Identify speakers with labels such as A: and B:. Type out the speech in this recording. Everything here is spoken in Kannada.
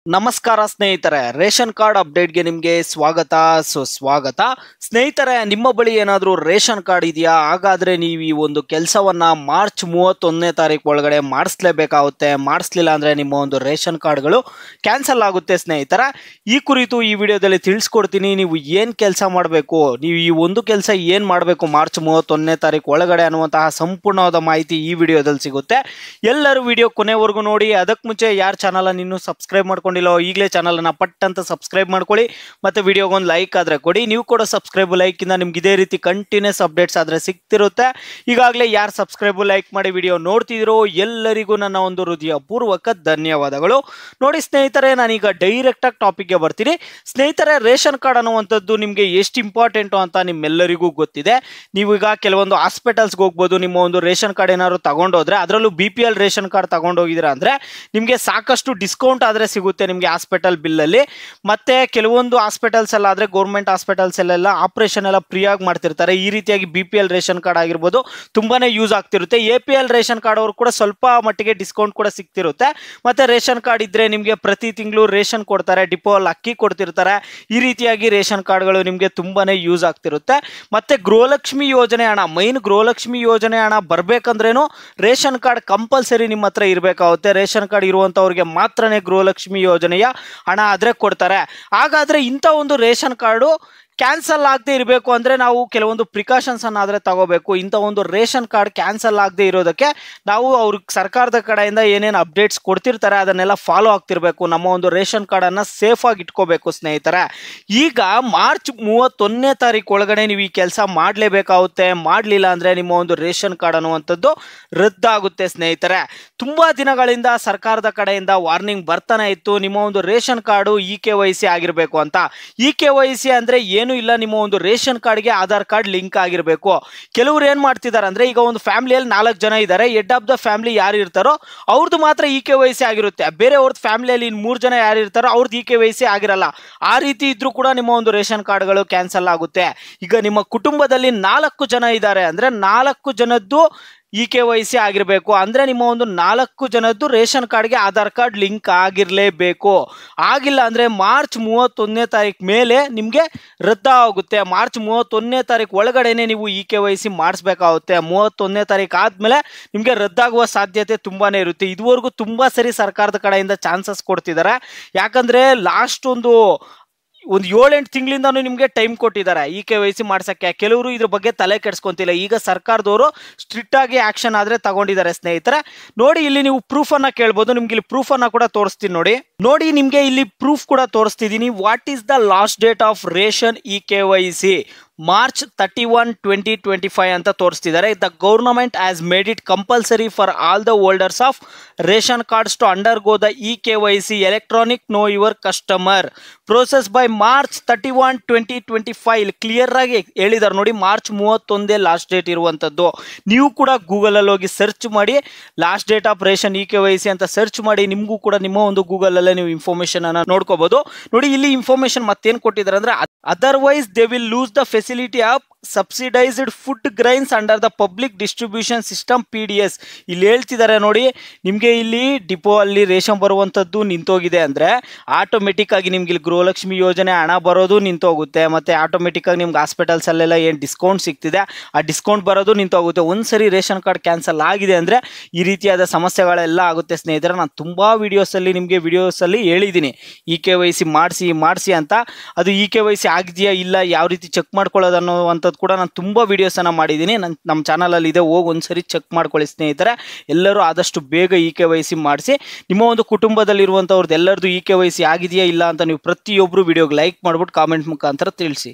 A: ನಮಸ್ಕಾರ ಸ್ನೇಹಿತರೆ, ರೇಷನ್ ಕಾರ್ಡ್ ಅಪ್ಡೇಟ್ಗೆ ನಿಮಗೆ ಸ್ವಾಗತ ಸುಸ್ವಾಗತ. ಸ್ನೇಹಿತರೆ, ನಿಮ್ಮ ಬಳಿ ಏನಾದರೂ ರೇಷನ್ ಕಾರ್ಡ್ ಇದೆಯಾ? ಹಾಗಾದರೆ ನೀವು ಈ ಒಂದು ಕೆಲಸವನ್ನು ಮಾರ್ಚ್ 31ನೇ ತಾರೀಕು ಒಳಗಡೆ ಮಾಡಿಸ್ಲೇಬೇಕಾಗುತ್ತೆ. ಮಾಡಿಸ್ಲಿಲ್ಲ ಅಂದರೆ ನಿಮ್ಮ ಒಂದು ರೇಷನ್ ಕಾರ್ಡ್ಗಳು ಕ್ಯಾನ್ಸಲ್ ಆಗುತ್ತೆ. ಸ್ನೇಹಿತರೆ, ಈ ಕುರಿತು ಈ ವಿಡಿಯೋದಲ್ಲಿ ತಿಳಿಸ್ಕೊಡ್ತೀನಿ. ನೀವು ಏನು ಕೆಲಸ ಮಾಡಬೇಕು, ನೀವು ಈ ಒಂದು ಕೆಲಸ ಏನು ಮಾಡಬೇಕು ಮಾರ್ಚ್ 31ನೇ ತಾರೀಕು ಒಳಗಡೆ ಅನ್ನುವಂತಹ ಸಂಪೂರ್ಣವಾದ ಮಾಹಿತಿ ಈ ವಿಡಿಯೋದಲ್ಲಿ ಸಿಗುತ್ತೆ. ಎಲ್ಲರೂ ವಿಡಿಯೋ ಕೊನೆವರೆಗೂ ನೋಡಿ. ಅದಕ್ಕೆ ಮುಂಚೆ ಯಾರು ಚಾನಲನ್ನು ಇನ್ನೂ ಸಬ್ಸ್ಕ್ರೈಬ್ ಮಾಡ್ಕೊಂಡಿಲ್ಲ ಈಗಲೇ ಚಾನಲನ್ನು ಪಟ್ ಅಂತ ಸಬ್ಸ್ಕ್ರೈಬ್ ಮಾಡ್ಕೊಳ್ಳಿ. ಮತ್ತು ವಿಡಿಯೋಗೆ ಒಂದು ಲೈಕ್ ಆದರೆ ಕೊಡಿ. ನೀವು ಕೂಡ ಸಬ್ಸ್ಕ್ರೈಬ್ ಲೈಕಿಂದ ನಿಮ್ಗೆ ಇದೇ ರೀತಿ ಕಂಟಿನ್ಯೂಸ್ ಅಪ್ಡೇಟ್ಸ್ ಆದರೆ ಸಿಗ್ತಿರುತ್ತೆ. ಈಗಾಗಲೇ ಯಾರು ಸಬ್ಸ್ಕ್ರೈಬ್ ಲೈಕ್ ಮಾಡಿ ವಿಡಿಯೋ ನೋಡ್ತಿದ್ರು ಎಲ್ಲರಿಗೂ ನನ್ನ ಒಂದು ಹೃದಯಪೂರ್ವಕ ಧನ್ಯವಾದಗಳು. ನೋಡಿ ಸ್ನೇಹಿತರೆ, ನಾನೀಗ ಡೈರೆಕ್ಟಾಗಿ ಟಾಪಿಕ್ಗೆ ಬರ್ತೀನಿ. ಸ್ನೇಹಿತರೆ, ರೇಷನ್ ಕಾರ್ಡ್ ಅನ್ನುವಂಥದ್ದು ನಿಮಗೆ ಎಷ್ಟು ಇಂಪಾರ್ಟೆಂಟು ಅಂತ ನಿಮ್ಮೆಲ್ಲರಿಗೂ ಗೊತ್ತಿದೆ. ನೀವೀಗ ಕೆಲವೊಂದು ಹಾಸ್ಪಿಟಲ್ಸ್ಗೆ ಹೋಗ್ಬೋದು. ನಿಮ್ಮ ಒಂದು ರೇಷನ್ ಕಾರ್ಡ್ ಏನಾದ್ರು ತಗೊಂಡೋದ್ರೆ, ಅದರಲ್ಲೂ BPL ರೇಷನ್ ಕಾರ್ಡ್ ತಗೊಂಡೋಗಿದ್ದೀರಾ ಅಂದರೆ ನಿಮಗೆ ಸಾಕಷ್ಟು ಡಿಸ್ಕೌಂಟ್ ಆದರೆ ಸಿಗುತ್ತೆ ನಿಮಗೆ ಹಾಸ್ಪಿಟಲ್ ಬಿಲ್ಲಲ್ಲಿ. ಮತ್ತೆ ಕೆಲವೊಂದು ಹಾಸ್ಪಿಟಲ್ಸ್ ಎಲ್ಲ ಆದರೆ ಗೌರ್ಮೆಂಟ್ ಹಾಸ್ಪಿಟಲ್ಸ್ ಎಲ್ಲ ಆಪರೇಷನ್ ಎಲ್ಲ ಫ್ರೀಯಾಗಿ ಮಾಡ್ತಿರ್ತಾರೆ. ಈ ರೀತಿಯಾಗಿ BPL ರೇಷನ್ ಕಾರ್ಡ್ ಆಗಿರ್ಬೋದು ತುಂಬಾನೇ ಯೂಸ್ ಆಗ್ತಿರುತ್ತೆ. APL ರೇಷನ್ ಕಾರ್ಡ್ ಅವರು ಕೂಡ ಸ್ವಲ್ಪ ಮಟ್ಟಿಗೆ ಡಿಸ್ಕೌಂಟ್ ಕೂಡ ಸಿಗ್ತಿರುತ್ತೆ. ಮತ್ತೆ ರೇಷನ್ ಕಾರ್ಡ್ ಇದ್ರೆ ನಿಮಗೆ ಪ್ರತಿ ತಿಂಗಳು ರೇಷನ್ ಕೊಡ್ತಾರೆ, ಡಿಪೋ ಅಲ್ಲಿ ಅಕ್ಕಿ ಕೊಡ್ತಿರ್ತಾರೆ. ಈ ರೀತಿಯಾಗಿ ರೇಷನ್ ಕಾರ್ಡ್ಗಳು ನಿಮಗೆ ತುಂಬಾನೇ ಯೂಸ್ ಆಗ್ತಿರುತ್ತೆ. ಮತ್ತೆ ಗೃಹಲಕ್ಷ್ಮಿ ಯೋಜನೆ ಹಣ, ಮೈನ್ ಗೃಹಲಕ್ಷ್ಮಿ ಯೋಜನೆ ಹಣ ಬರ್ಬೇಕಂದ್ರೇನು ರೇಷನ್ ಕಾರ್ಡ್ ಕಂಪಲ್ಸರಿ ನಿಮ್ಮ ಹತ್ರ ಇರಬೇಕಾಗುತ್ತೆ. ರೇಷನ್ ಕಾರ್ಡ್ ಇರುವಂತವ್ರಿಗೆ ಮಾತ್ರನೇ ಗೃಹಲಕ್ಷ್ಮಿ ಯೋಜನೆಯ ಹಣ ಆದ್ರೆ ಕೊಡ್ತಾರೆ. ಹಾಗಾದ್ರೆ ಇಂಥ ಒಂದು ರೇಷನ್ ಕಾರ್ಡು ಕ್ಯಾನ್ಸಲ್ ಆಗದೆ ಇರಬೇಕು ಅಂದರೆ ನಾವು ಕೆಲವೊಂದು ಪ್ರಿಕಾಷನ್ಸ್ ಅನ್ನಾದರೆ ತಗೋಬೇಕು. ಇಂಥ ಒಂದು ರೇಷನ್ ಕಾರ್ಡ್ ಕ್ಯಾನ್ಸಲ್ ಆಗದೆ ಇರೋದಕ್ಕೆ ನಾವು ಅವ್ರಿಗೆ ಸರ್ಕಾರದ ಕಡೆಯಿಂದ ಏನೇನು ಅಪ್ಡೇಟ್ಸ್ ಕೊಡ್ತಿರ್ತಾರೆ ಅದನ್ನೆಲ್ಲ ಫಾಲೋ ಆಗ್ತಿರ್ಬೇಕು. ನಮ್ಮ ಒಂದು ರೇಷನ್ ಕಾರ್ಡನ್ನು ಸೇಫಾಗಿ ಇಟ್ಕೋಬೇಕು. ಸ್ನೇಹಿತರೆ, ಈಗ ಮಾರ್ಚ್ 31ನೇ ತಾರೀಕು ಒಳಗಡೆ ನೀವು ಈ ಕೆಲಸ ಮಾಡಲೇಬೇಕಾಗುತ್ತೆ. ಮಾಡಲಿಲ್ಲ ಅಂದರೆ ನಿಮ್ಮ ಒಂದು ರೇಷನ್ ಕಾರ್ಡ್ ಅನ್ನುವಂಥದ್ದು ರದ್ದಾಗುತ್ತೆ. ಸ್ನೇಹಿತರೆ, ತುಂಬ ದಿನಗಳಿಂದ ಸರ್ಕಾರದ ಕಡೆಯಿಂದ ವಾರ್ನಿಂಗ್ ಬರ್ತಾನೆ ಇತ್ತು, ನಿಮ್ಮ ಒಂದು ರೇಷನ್ ಕಾರ್ಡು EKYC ಆಗಿರಬೇಕು ಅಂತ. EKYC ಅಂದರೆ ಏನು ಇಲ್ಲ, ನಿಮ್ಮ ಒಂದು ರೇಷನ್ ಕಾರ್ಡ್ಗೆ ಆಧಾರ್ ಕಾರ್ಡ್ ಲಿಂಕ್ ಆಗಿರಬೇಕು. ಕೆಲವರು ಏನು ಮಾಡ್ತಿದ್ದಾರೆ ಅಂದರೆ, ಈಗ ಒಂದು ಫ್ಯಾಮಿಲಿಯಲ್ಲಿ 4 ಜನ ಇದ್ದಾರೆ, ಹೆಡ್ ಆಫ್ ದ ಫ್ಯಾಮಿಲಿ ಯಾರು ಇರ್ತಾರೋ ಅವ್ರದ್ದು ಮಾತ್ರ EKYC ಆಗಿರುತ್ತೆ. ಬೇರೆ ಅವ್ರದ್ದು ಫ್ಯಾಮಿಲಿಯಲ್ಲಿ 3 ಜನ ಯಾರು ಇರ್ತಾರೋ ಅವ್ರದ್ದು EKYC ಆಗಿರಲ್ಲ. ಆ ರೀತಿ ಇದ್ರೂ ಕೂಡ ನಿಮ್ಮ ಒಂದು ರೇಷನ್ ಕಾರ್ಡ್ಗಳು ಕ್ಯಾನ್ಸಲ್ ಆಗುತ್ತೆ. ಈಗ ನಿಮ್ಮ ಕುಟುಂಬದಲ್ಲಿ 4 ಜನ ಇದ್ದಾರೆ ಅಂದರೆ 4 ಜನದ್ದು EKYC ಆಗಿರಬೇಕು. ಅಂದರೆ ನಿಮ್ಮ ಒಂದು 4 ಜನದ್ದು ರೇಷನ್ ಕಾರ್ಡ್ಗೆ ಆಧಾರ್ ಕಾರ್ಡ್ ಲಿಂಕ್ ಆಗಿರಲೇಬೇಕು. ಆಗಿಲ್ಲ ಅಂದರೆ ಮಾರ್ಚ್ 31ನೇ ತಾರೀಕು ಮೇಲೆ ನಿಮಗೆ ರದ್ದಾಗುತ್ತೆ. ಮಾರ್ಚ್ 31ನೇ ತಾರೀಕು ಒಳಗಡೆನೆ ನೀವು EKYC ಮಾಡಿಸ್ಬೇಕಾಗುತ್ತೆ. 31ನೇ ತಾರೀಕು ಆದಮೇಲೆ ನಿಮಗೆ ರದ್ದಾಗುವ ಸಾಧ್ಯತೆ ತುಂಬಾ ಇರುತ್ತೆ. ಇದುವರೆಗೂ ತುಂಬ ಸರಿ ಸರ್ಕಾರದ ಕಡೆಯಿಂದ ಚಾನ್ಸಸ್ ಕೊಡ್ತಿದ್ದಾರೆ. ಯಾಕಂದರೆ ಲಾಸ್ಟ್ ಒಂದು 7-8 ತಿಂಗಳಿಂದನೂ ನಿಮಗೆ ಟೈಮ್ ಕೊಟ್ಟಿದ್ದಾರೆ EKYC ಮಾಡ್ಸೋಕ್ಕೆ. ಕೆಲವರು ಇದ್ರ ಬಗ್ಗೆ ತಲೆ ಕೆಡಿಸ್ಕೊಂತಿಲ್ಲ. ಈಗ ಸರ್ಕಾರದವರು ಸ್ಟ್ರಿಕ್ಟ್ ಆಗಿ ಆಕ್ಷನ್ ಆದರೆ ತಗೊಂಡಿದ್ದಾರೆ. ಸ್ನೇಹಿತರೆ ನೋಡಿ, ಇಲ್ಲಿ ನೀವು ಪ್ರೂಫನ್ನು ಕೇಳ್ಬೋದು. ನಿಮ್ಗೆ ಇಲ್ಲಿ ಪ್ರೂಫನ್ನು ಕೂಡ ತೋರಿಸ್ತೀನಿ ನೋಡಿ. ನಿಮಗೆ ಇಲ್ಲಿ ಪ್ರೂಫ್ ಕೂಡ ತೋರಿಸ್ತಿದ್ದೀನಿ. What is the last date of ration EKYC? March 31, 2025 ಅಂತ ತೋರಿಸ್ತಿದ್ದಾರೆ. The government has made it compulsory for all the holders of ration cards to undergo the EKYC electronic know your customer process by March 31, 2025. ಇಲ್ಲಿ ಕ್ಲಿಯರ್ ಆಗಿ ಹೇಳಿದ್ದಾರೆ ನೋಡಿ, ಮಾರ್ಚ್ 31 ಲಾಸ್ಟ್ ಡೇಟ್ ಇರುವಂಥದ್ದು. ನೀವು ಕೂಡ ಗೂಗಲಲ್ಲಿ ಹೋಗಿ ಸರ್ಚ್ ಮಾಡಿ last date of ration EKYC ಅಂತ ಸರ್ಚ್ ಮಾಡಿ. ನಿಮಗೂ ಕೂಡ ನಿಮ್ಮ ಒಂದು ಗೂಗಲಲ್ಲೇ ನೀವು ಇನ್ಫಾರ್ಮೇಶನ್ ಅನ್ನು ನೋಡ್ಕೋಬಹುದು. ನೋಡಿ, ಇಲ್ಲಿ ಇನ್ಫಾರ್ಮೇಶನ್ ಮತ್ತೇನು ಕೊಟ್ಟಿದ್ದಾರೆ ಅಂದರೆ, otherwise they will lose the facility of subsidised food grains under the public distribution system PDS. ಇಲ್ಲಿ ಹೇಳ್ತಿದ್ದಾರೆ ನೋಡಿ, ನಿಮಗೆ ಇಲ್ಲಿ ಡಿಪೋ ಅಲ್ಲಿ ರೇಷನ್ ಬರುವಂಥದ್ದು ನಿಂತೋಗಿದೆ ಅಂದರೆ ಆಟೋಮೆಟಿಕ್ ಆಗಿ ನಿಮ್ಗೆ ಇಲ್ಲಿ ಗೃಹಲಕ್ಷ್ಮಿ ಯೋಜನೆ ಹಣ ಬರೋದು ನಿಂತೋಗುತ್ತೆ. ಮತ್ತು ಆಟೋಮೆಟಿಕ್ ಆಗಿ ನಿಮ್ಗೆ ಹಾಸ್ಪಿಟಲ್ಸ್ ಅಲ್ಲೆಲ್ಲ ಏನು ಡಿಸ್ಕೌಂಟ್ ಸಿಗ್ತಿದೆ ಆ ಡಿಸ್ಕೌಂಟ್ ಬರೋದು ನಿಂತೋಗುತ್ತೆ. ಒಂದ್ಸರಿ ರೇಷನ್ ಕಾರ್ಡ್ ಕ್ಯಾನ್ಸಲ್ ಆಗಿದೆ ಅಂದರೆ ಈ ರೀತಿಯಾದ ಸಮಸ್ಯೆಗಳೆಲ್ಲ ಆಗುತ್ತೆ. ಸ್ನೇಹಿತರೆ, ನಾನು ತುಂಬ ನಿಮಗೆ ವಿಡಿಯೋಸಲ್ಲಿ ಹೇಳಿದ್ದೀನಿ EKYC ಮಾಡಿಸಿ ಅಂತ. ಅದು EKYC ಆಗಿದೆಯಾ ಇಲ್ಲ, ಯಾವ ರೀತಿ ಚೆಕ್ ಮಾಡ್ಕೊಳ್ಳೋದು ಅನ್ನೋವಂಥದ್ದು ಕೂಡ ನಾನು ತುಂಬ ವಿಡಿಯೋಸನ್ನು ಮಾಡಿದ್ದೀನಿ. ನಮ್ಮ ಚಾನಲಲ್ಲಿ ಇದೆ, ಹೋಗಿ ಒಂದ್ಸರಿ ಚೆಕ್ ಮಾಡ್ಕೊಳ್ಳಿ. ಸ್ನೇಹಿತರೆ, ಎಲ್ಲರೂ ಆದಷ್ಟು ಬೇಗ EKYC ಮಾಡಿಸಿ. ನಿಮ್ಮ ಒಂದು ಕುಟುಂಬದಲ್ಲಿರುವಂಥವ್ರದ್ದು ಎಲ್ಲರದ್ದು EKYC ಆಗಿದೆಯಾ ಇಲ್ಲ ಅಂತ ನೀವು ಪ್ರತಿಯೊಬ್ಬರು ವಿಡಿಯೋಗೆ ಲೈಕ್ ಮಾಡ್ಬಿಟ್ಟು ಕಾಮೆಂಟ್ ಮುಖಾಂತರ ತಿಳಿಸಿ.